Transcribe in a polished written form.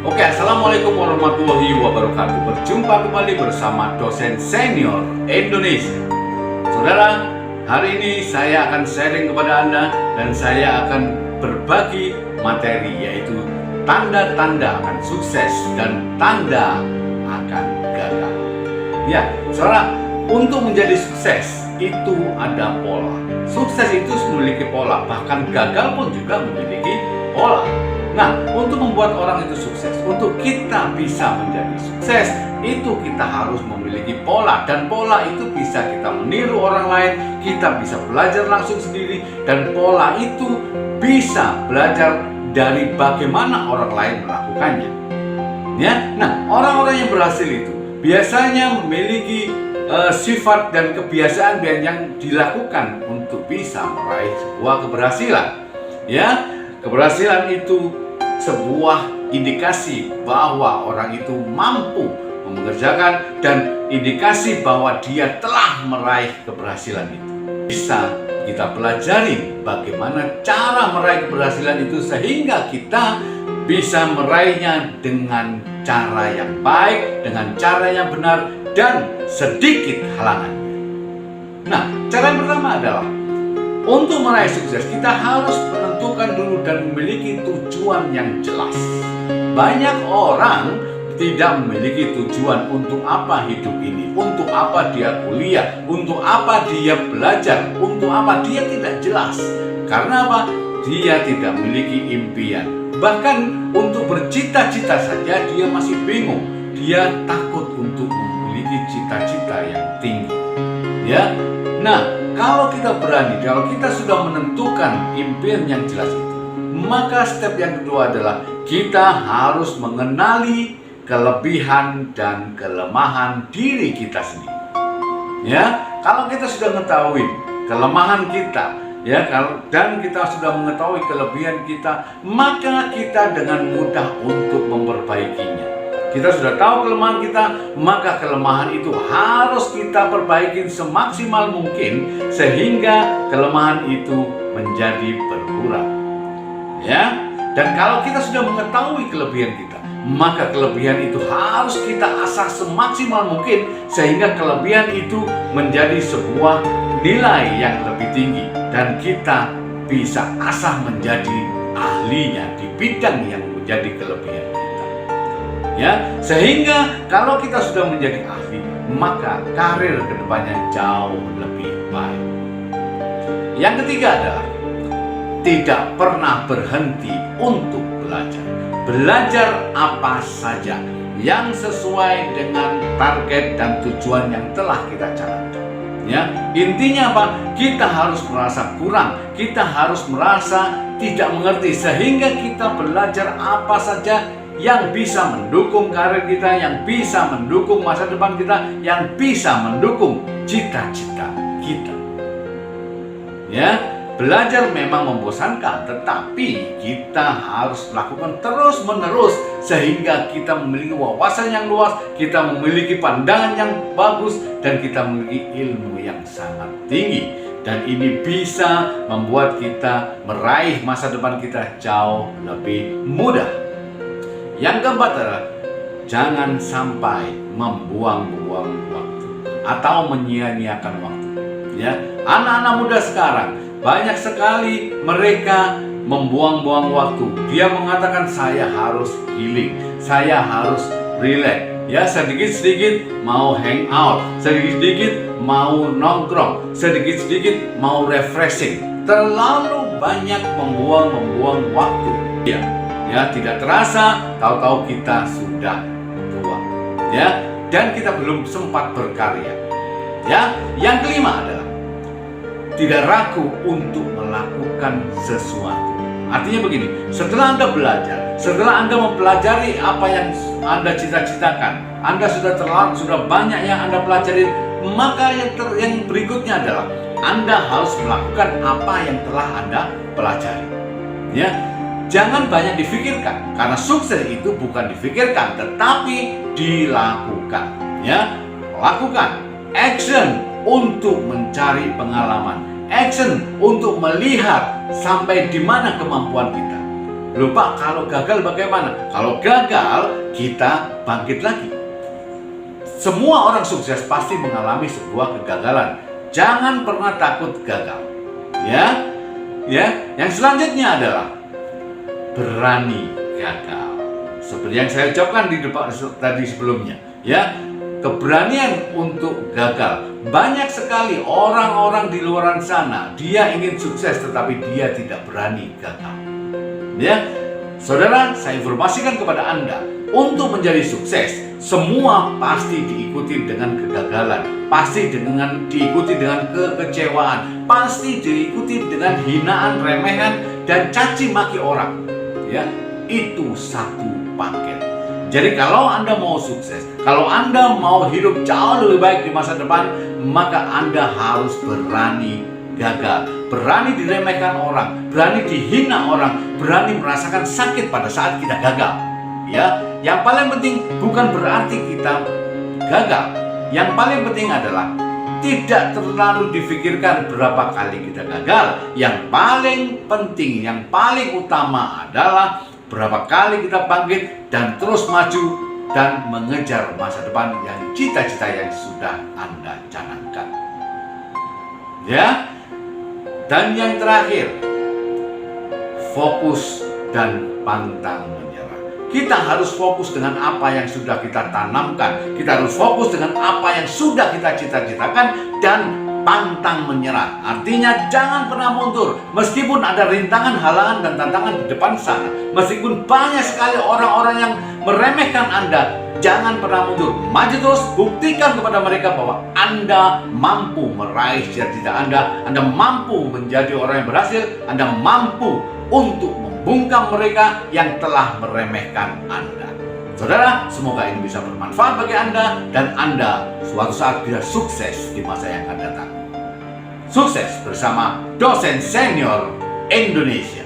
Oke, Assalamualaikum warahmatullahi wabarakatuh. Berjumpa kembali bersama dosen senior Indonesia. Saudara, hari ini saya akan sharing kepada Anda dan saya akan berbagi materi, yaitu tanda-tanda akan sukses dan tanda akan gagal. Ya, saudara, untuk menjadi sukses itu ada pola. Sukses itu memiliki pola, bahkan gagal pun juga memiliki pola. Nah, untuk membuat orang itu sukses, untuk kita bisa menjadi sukses, itu kita harus memiliki pola. Dan pola itu bisa kita meniru orang lain, kita bisa belajar langsung sendiri, dan pola itu bisa belajar dari bagaimana orang lain melakukannya. Ya, nah, orang-orang yang berhasil itu biasanya memiliki sifat dan kebiasaan yang dilakukan untuk bisa meraih sebuah keberhasilan. Ya, keberhasilan itu sebuah indikasi bahwa orang itu mampu mengerjakan dan indikasi bahwa dia telah meraih keberhasilan itu. Bisa kita pelajari bagaimana cara meraih keberhasilan itu sehingga kita bisa meraihnya dengan cara yang baik, dengan cara yang benar dan sedikit halangannya. Nah, cara yang pertama adalah untuk meraih sukses kita harus menentukan dulu dan memiliki tujuan yang jelas. Banyak orang tidak memiliki tujuan untuk apa hidup ini, untuk apa dia kuliah, untuk apa dia belajar, untuk apa dia tidak jelas. Karena apa? Dia tidak memiliki impian. Bahkan untuk bercita-cita saja dia masih bingung. Dia takut untuk memiliki cita-cita yang tinggi. Ya. Nah, kalau kita berani, kalau kita sudah menentukan impian yang jelas itu, maka step yang kedua adalah kita harus mengenali kelebihan dan kelemahan diri kita sendiri. Ya, kalau kita sudah mengetahui kelemahan kita, ya, dan kita sudah mengetahui kelebihan kita, maka kita dengan mudah untuk memperbaikinya. Kita sudah tahu kelemahan kita, maka kelemahan itu harus kita perbaiki semaksimal mungkin sehingga kelemahan itu menjadi berkurang. Ya, dan kalau kita sudah mengetahui kelebihan kita, maka kelebihan itu harus kita asah semaksimal mungkin sehingga kelebihan itu menjadi sebuah nilai yang lebih tinggi dan kita bisa asah menjadi ahlinya di bidang yang menjadi kelebihan kita. Ya, sehingga kalau kita sudah menjadi ahli, maka karir kedepannya jauh lebih baik. Yang ketiga adalah tidak pernah berhenti untuk belajar. Belajar apa saja yang sesuai dengan target dan tujuan yang telah kita canangkan. Ya, intinya apa? Kita harus merasa kurang, kita harus merasa tidak mengerti sehingga kita belajar apa saja yang bisa mendukung karir kita, yang bisa mendukung masa depan kita, yang bisa mendukung cita-cita kita. Ya, belajar memang membosankan, tetapi kita harus lakukan terus-menerus sehingga kita memiliki wawasan yang luas, kita memiliki pandangan yang bagus, dan kita memiliki ilmu yang sangat tinggi. Dan ini bisa membuat kita meraih masa depan kita jauh lebih mudah. Yang keempat adalah jangan sampai membuang-buang waktu atau menyia-nyiakan waktu. Ya, anak-anak muda sekarang banyak sekali mereka membuang-buang waktu. Dia mengatakan saya harus healing, saya harus relax. Ya, sedikit-sedikit mau hang out, sedikit-sedikit mau nongkrong, sedikit-sedikit mau refreshing. Terlalu banyak membuang waktu. Ya, tidak terasa, tahu-tahu kita sudah tua. Ya, dan kita belum sempat berkarya. Ya, yang kelima adalah tidak ragu untuk melakukan sesuatu. Artinya begini, setelah Anda belajar, setelah Anda mempelajari apa yang Anda cita-citakan, Anda sudah banyak yang Anda pelajari, maka yang berikutnya adalah Anda harus melakukan apa yang telah Anda pelajari. Ya, jangan banyak difikirkan, karena sukses itu bukan difikirkan, tetapi dilakukan. Ya, lakukan action untuk mencari pengalaman, action untuk melihat sampai di mana kemampuan kita. Loh Pak, kalau gagal bagaimana? Kalau gagal, kita bangkit lagi. Semua orang sukses pasti mengalami sebuah kegagalan. Jangan pernah takut gagal. Ya. Yang selanjutnya adalah berani gagal. Seperti yang saya ucapkan di depan tadi sebelumnya, ya. Keberanian untuk gagal. Banyak sekali orang-orang di luar sana, dia ingin sukses tetapi dia tidak berani gagal. Ya. Saudara, saya informasikan kepada Anda, untuk menjadi sukses, semua pasti diikuti dengan kegagalan, pasti diikuti dengan kekecewaan, pasti diikuti dengan hinaan, remehan, dan caci maki orang. Ya, itu satu paket. Jadi kalau Anda mau sukses, kalau Anda mau hidup jauh lebih baik di masa depan, maka Anda harus berani gagal, berani diremehkan orang, berani dihina orang, berani merasakan sakit pada saat kita gagal. Ya, yang paling penting bukan berarti kita gagal. Yang paling penting adalah tidak terlalu difikirkan berapa kali kita gagal. Yang paling penting, yang paling utama adalah berapa kali kita bangkit dan terus maju dan mengejar masa depan yang cita-cita yang sudah Anda canangkan. Ya. Dan yang terakhir, fokus dan pantang menyerah. Kita harus fokus dengan apa yang sudah kita tanamkan. Kita harus fokus dengan apa yang sudah kita cita-citakan dan pantang menyerah. Artinya jangan pernah mundur. Meskipun ada rintangan, halangan, dan tantangan di depan sana. Meskipun banyak sekali orang-orang yang meremehkan Anda, jangan pernah mundur. Maju terus, buktikan kepada mereka bahwa Anda mampu meraih cita-cita Anda. Anda mampu menjadi orang yang berhasil. Anda mampu untuk membungkam mereka yang telah meremehkan Anda. Saudara, semoga ini bisa bermanfaat bagi Anda dan Anda suatu saat bisa sukses di masa yang akan datang. Sukses bersama Dosen Senior Indonesia.